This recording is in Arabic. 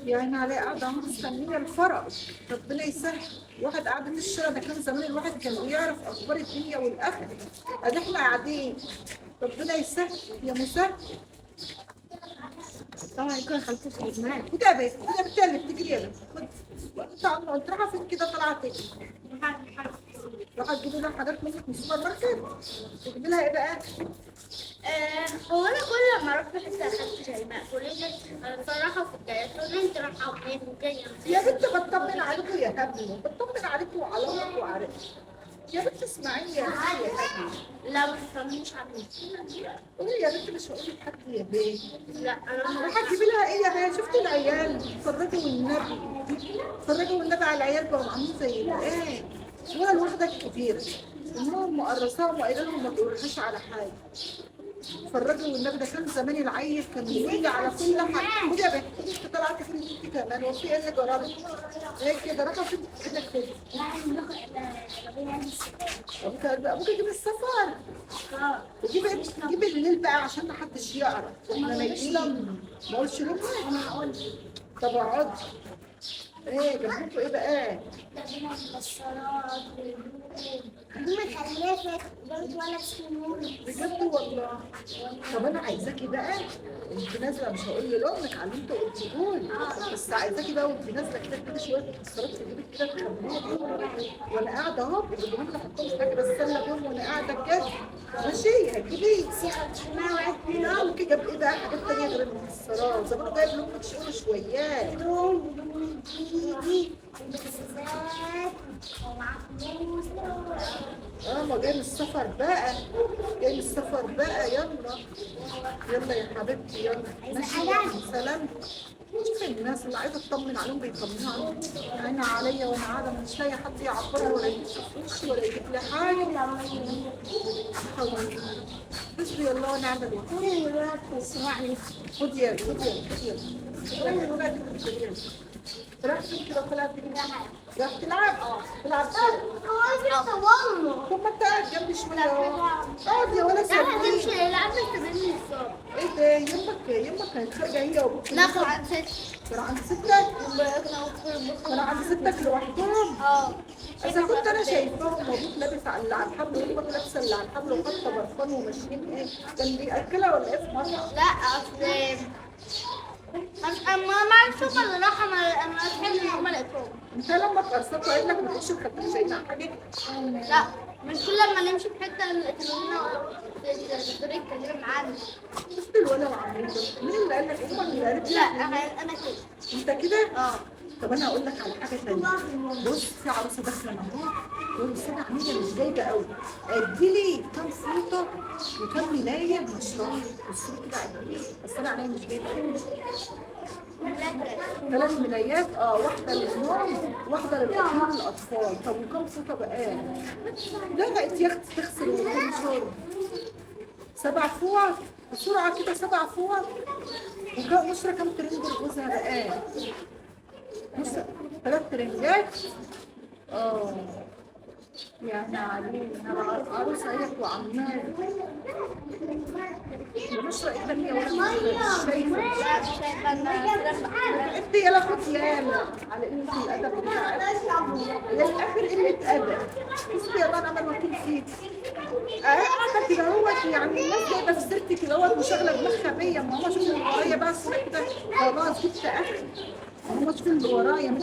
يعني على قاعدة مستنية الفرج. ربنا يسهل. الواحد قاعد في الشارع ده، كان زمان الواحد كان بيعرف اخبار الدنيا والاخره. ادي احنا قاعدين. ربنا يسهل يا مسهل. طبعا يكون خلفه في معاك. خد يا بنت، خد يا بنت اللي بتجري يا بنت. خد تعالى، قلت لها فين كده طلعت تجري. راح تجيب لها حاجات منك من السوبر ماركت. تجيب لها ايه بقى؟ هو انا كل ما اروح في حته اخدت شيماء تقول لي صراحه في الجايه تقول لي انت رايحه وفين وجايه يا بنت بطمن عليكم يا هبل، بطمن عليكم وعلى امك وعلى يا بنت اسمعيني يا بنت يا هبل. لا ما تفهميش عني. قولي يا بنت مش هقول لك حد يا بيه. لا انا راح تجيبي لها ايه يا بيه؟ شفتي العيال اتفرجوا والنبي، اتفرجوا والنبي على العيال بقوا عاملين زي ايه؟ ولا الواحده الكبيره امهم مقرصاهم وقايله لهم ما تقولهاش على حاجه. اتفرجوا والنبي، ده كان زمان العيل كان بيجي على كل حاجه. خدي يا بنت، خدي انت طالعه تجري انت كمان، هو في ايه اللي جرالك؟ هيك كده راحه فين ايدك كده؟ ابوك يجيب السفر. جيب الليل بقى عشان محدش يعرف احنا نايمين. ما اقولش لامك. طب اقعدي. ايه جنبكوا ايه بقى؟ بجد والله. طب انا عايزاكي بقى انت نازله، مش هقول لامك على اللي انت قلتيه لي، بس عايزاكي بقى وانت نازله كده كده شويه مكسرات في جيبك كده تخبيهم. وانا قاعده اهو بجيبهم لك، احطهم في حاجه بستنى بيهم وانا قاعده بجد. ماشي هتجيبي ممكن جاب ايه بقى حاجات تانيه غير المكسرات؟ زمان جايب لامك شغل شويات. ما جاي من السفر بقى، جاي من السفر بقى. يلا يلا يا حبيبتي يلا. ماشي سلام. شوفي الناس اللي عايزه اطمن عليهم بيطمنوا عليهم. عيني عليا وانا قاعده مش لاقي حد يعبرني ولا يشوف وشي ولا يجيب لي حاجه. اصبري يلا وانا قاعده لوحدي. خدي يلا خدي يلا خدي يلا. رحت كده طلعت راح تلعب. تلعب طب ما انت قاعد جنبي شويه اهو. اقعد يا ولا هتمشي سيبني. العب تبني الصوت. ايه ده؟ يمك كانت خارجه هي وابوك. ناخد عن ست. كانوا عند ستك لوحدهم. اذا كنت انا شايفاهم وابوك لابس اللي على الحبل وامك لابسه اللي على الحبل وحاطه برفان وماشيين ايه؟ كان بياكلها ولا ايه في مره؟ لا ما نشوف اللي راح انا اتحمل ان هم لقيتهم. انت لما اتقرصت قايل لك ما تخش الخلفيه شايفه حاجه؟ لا مش كل ما نمشي في حته نلاقينا في الطريق كلنا معانا. شفت الولد وعاملين مين اللي قال لك؟ امك اللي قالت لك؟ لا انا كده. انت كده؟ طب انا هقول لك على حاجه ثانيه. بص في عروسه داخله اهو، بس انا عميله مش جايبه قوي. ادي لي كام فوطه وكام ملايه مشروع. بصي كده ادي لي، بس انا عينيا مش جايبه قوي. 3 ملايات. واحده للنوم واحده للاطفال الاطفال. طب وكام فوطه بقى؟ لا بقت يا اختي تغسل وكل شرب. 7 فوط بسرعه كده، 7 فوط. وكام نشره كام ترنج لجوزها بقى؟ بص 3 ترنجات. يعني علينا عروسه هي وعمال ونشره ايه تانيه ولا مش شايفه. انت يلا خد يالا على قله الادب بتاعك. هي الاخر قله ادب. بصي يلا انا عمال وكيل فيك. انا كده اهوت، يعني الناس جايبه في سيرتي كده اهوت وشغله دماغها بيا. ما هم شوفوا اللي ورايا بقى الصبح كده خلاص جبت اخر. هم شوفوا اللي ورايا.